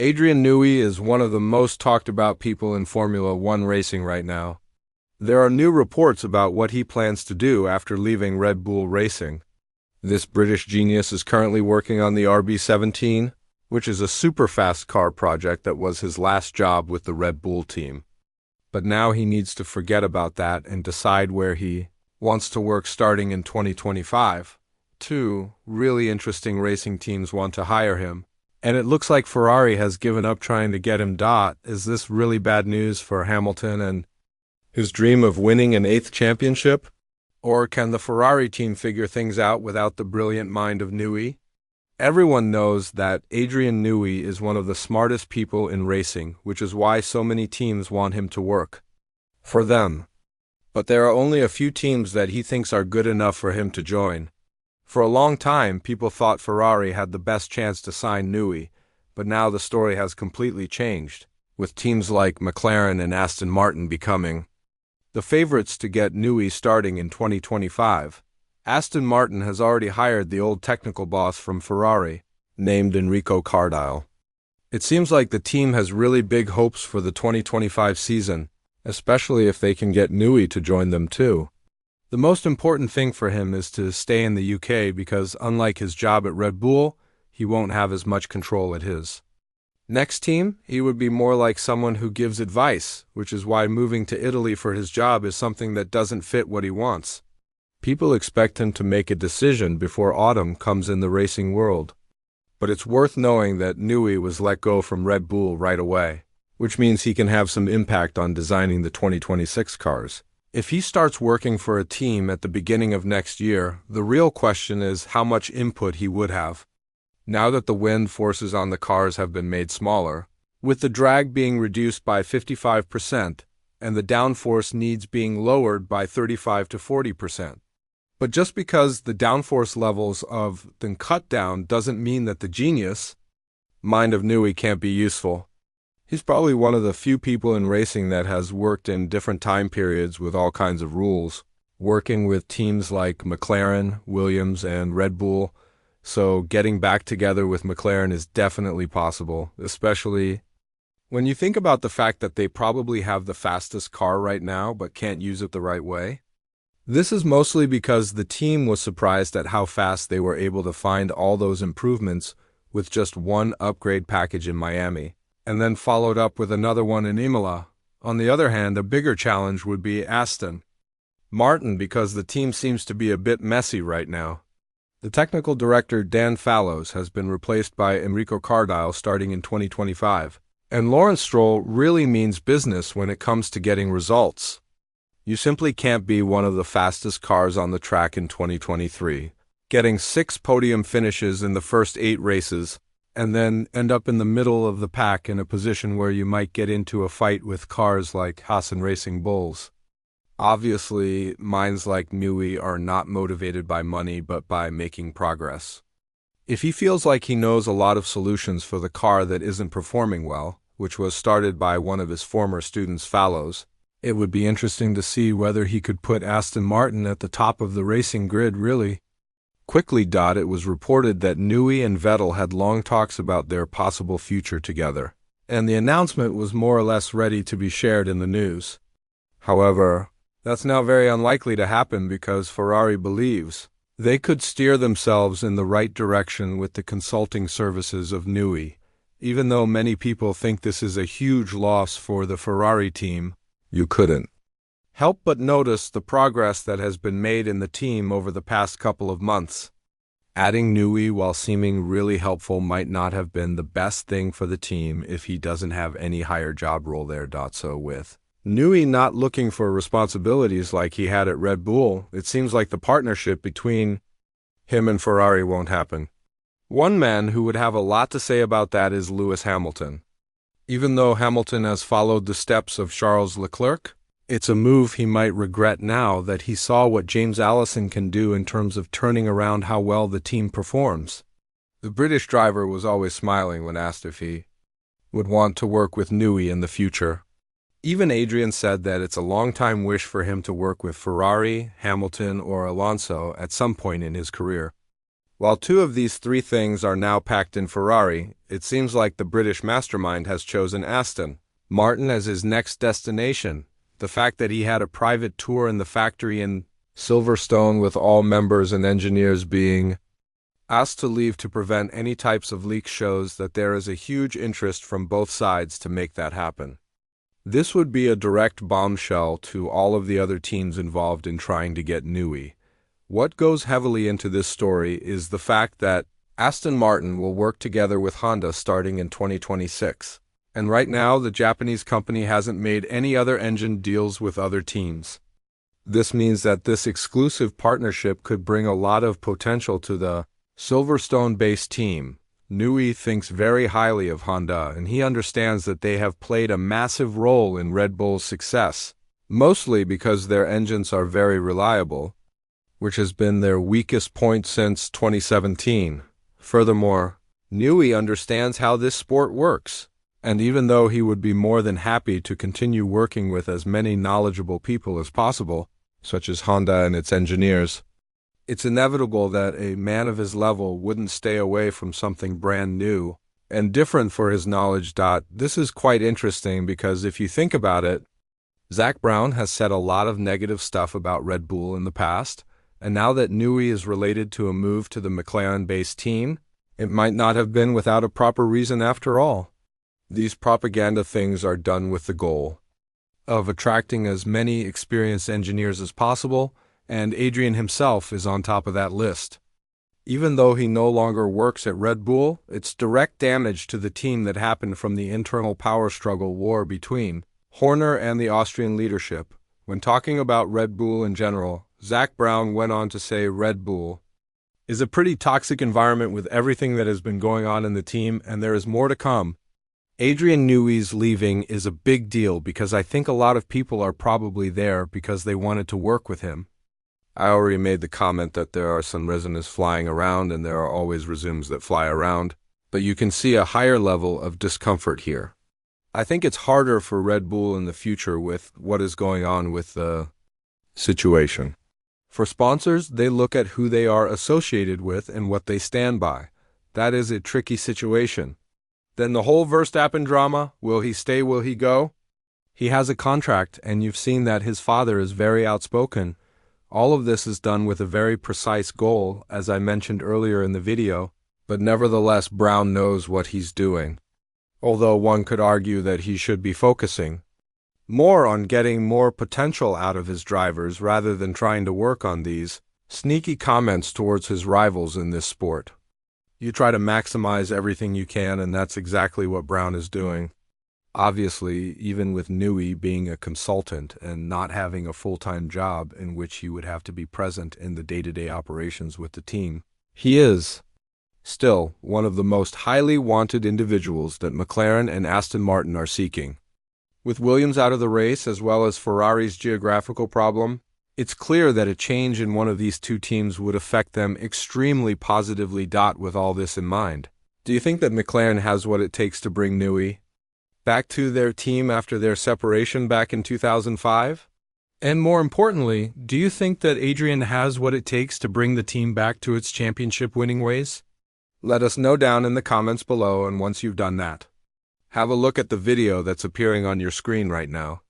Adrian Newey is one of the most talked about people in Formula One racing right now. There are new reports about what he plans to do after leaving Red Bull Racing. This British genius is currently working on the RB17, which is a super-fast car project that was his last job with the Red Bull team. But now he needs to forget about that and decide where he wants to work starting in 2025. Two really interesting racing teams want to hire him, and it looks like Ferrari has given up trying to get him. Is this really bad news for Hamilton and his dream of winning an 8th championship? Or can the Ferrari team figure things out without the brilliant mind of Newey? Everyone knows that Adrian Newey is one of the smartest people in racing, which is why so many teams want him to work for them. But there are only a few teams that he thinks are good enough for him to join. For a long time, people thought Ferrari had the best chance to sign Newey, but now the story has completely changed, with teams like McLaren and Aston Martin becoming the favorites to get Newey starting in 2025. Aston Martin has already hired the old technical boss from Ferrari, named Enrico Cardile. It seems like the team has really big hopes for the 2025 season, especially if they can get Newey to join them too. The most important thing for him is to stay in the UK because, unlike his job at Red Bull, he won't have as much control at his next team. He would be more like someone who gives advice, which is why moving to Italy for his job is something that doesn't fit what he wants. People expect him to make a decision before autumn comes in the racing world. But it's worth knowing that Newey was let go from Red Bull right away, which means he can have some impact on designing the 2026 cars. If he starts working for a team at the beginning of next year, the real question is how much input he would have. Now that the wind forces on the cars have been made smaller, with the drag being reduced by 55% and the downforce needs being lowered by 35 to 40%. But just because the downforce levels of the cut down doesn't mean that the genius mind of Newey can't be useful. He's probably one of the few people in racing that has worked in different time periods with all kinds of rules, working with teams like McLaren, Williams, and Red Bull, so getting back together with McLaren is definitely possible, especially when you think about the fact that they probably have the fastest car right now but can't use it the right way. This is mostly because the team was surprised at how fast they were able to find all those improvements with just one upgrade package in Miami, and then followed up with another one in Imola. On the other hand, a bigger challenge would be Aston Martin because the team seems to be a bit messy right now. The technical director Dan Fallows has been replaced by Enrico Cardile starting in 2025, and Lawrence Stroll really means business when it comes to getting results. You simply can't be one of the fastest cars on the track in 2023, getting 6 podium finishes in the first 8 races, and then end up in the middle of the pack in a position where you might get into a fight with cars like Haas and Racing Bulls. Obviously, minds like Newey are not motivated by money but by making progress. If he feels like he knows a lot of solutions for the car that isn't performing well, which was started by one of his former students, Fallows, it would be interesting to see whether he could put Aston Martin at the top of the racing grid really quickly. It was reported that Newey and Vettel had long talks about their possible future together, and the announcement was more or less ready to be shared in the news. However, that's now very unlikely to happen because Ferrari believes they could steer themselves in the right direction with the consulting services of Newey. Even though many people think this is a huge loss for the Ferrari team, you couldn't help but notice the progress that has been made in the team over the past couple of months. Adding Newey while seeming really helpful might not have been the best thing for the team if he doesn't have any higher job role there. So with Newey not looking for responsibilities like he had at Red Bull, it seems like the partnership between him and Ferrari won't happen. One man who would have a lot to say about that is Lewis Hamilton. Even though Hamilton has followed the steps of Charles Leclerc, it's a move he might regret now that he saw what James Allison can do in terms of turning around how well the team performs. The British driver was always smiling when asked if he would want to work with Newey in the future. Even Adrian said that it's a long-time wish for him to work with Ferrari, Hamilton, or Alonso at some point in his career. While two of these three things are now packed in Ferrari, it seems like the British mastermind has chosen Aston Martin as his next destination. The fact that he had a private tour in the factory in Silverstone with all members and engineers being asked to leave to prevent any types of leaks shows that there is a huge interest from both sides to make that happen. This would be a direct bombshell to all of the other teams involved in trying to get Newey. What goes heavily into this story is the fact that Aston Martin will work together with Honda starting in 2026. And right now, the Japanese company hasn't made any other engine deals with other teams. This means that this exclusive partnership could bring a lot of potential to the Silverstone-based team. Newey thinks very highly of Honda, and he understands that they have played a massive role in Red Bull's success, mostly because their engines are very reliable, which has been their weakest point since 2017. Furthermore, Newey understands how this sport works, and even though he would be more than happy to continue working with as many knowledgeable people as possible, such as Honda and its engineers, it's inevitable that a man of his level wouldn't stay away from something brand new and different for his knowledge. This is quite interesting because if you think about it, Zak Brown has said a lot of negative stuff about Red Bull in the past, and now that Newey is related to a move to the McLaren-based team, it might not have been without a proper reason after all. These propaganda things are done with the goal of attracting as many experienced engineers as possible, and Adrian himself is on top of that list. Even though he no longer works at Red Bull, it's direct damage to the team that happened from the internal power struggle war between Horner and the Austrian leadership. When talking about Red Bull in general, Zak Brown went on to say Red Bull is a pretty toxic environment with everything that has been going on in the team, and there is more to come. Adrian Newey's leaving is a big deal because I think a lot of people are probably there because they wanted to work with him. I already made the comment that there are some resins flying around and there are always resumes that fly around, but you can see a higher level of discomfort here. I think it's harder for Red Bull in the future with what is going on with the situation. For sponsors, they look at who they are associated with and what they stand by. That is a tricky situation. Then the whole Verstappen drama, will he stay, will he go? He has a contract, and you've seen that his father is very outspoken. All of this is done with a very precise goal, as I mentioned earlier in the video, but nevertheless Brown knows what he's doing. Although one could argue that he should be focusing more on getting more potential out of his drivers rather than trying to work on these sneaky comments towards his rivals in this sport. You try to maximize everything you can, and that's exactly what Brown is doing. Obviously, even with Newey being a consultant and not having a full-time job in which he would have to be present in the day-to-day operations with the team, he is still one of the most highly wanted individuals that McLaren and Aston Martin are seeking. With Williams out of the race as well as Ferrari's geographical problem, it's clear that a change in one of these two teams would affect them extremely positively. With all this in mind, do you think that McLaren has what it takes to bring Newey back to their team after their separation back in 2005? And more importantly, do you think that Adrian has what it takes to bring the team back to its championship winning ways? Let us know down in the comments below, and once you've done that, have a look at the video that's appearing on your screen right now.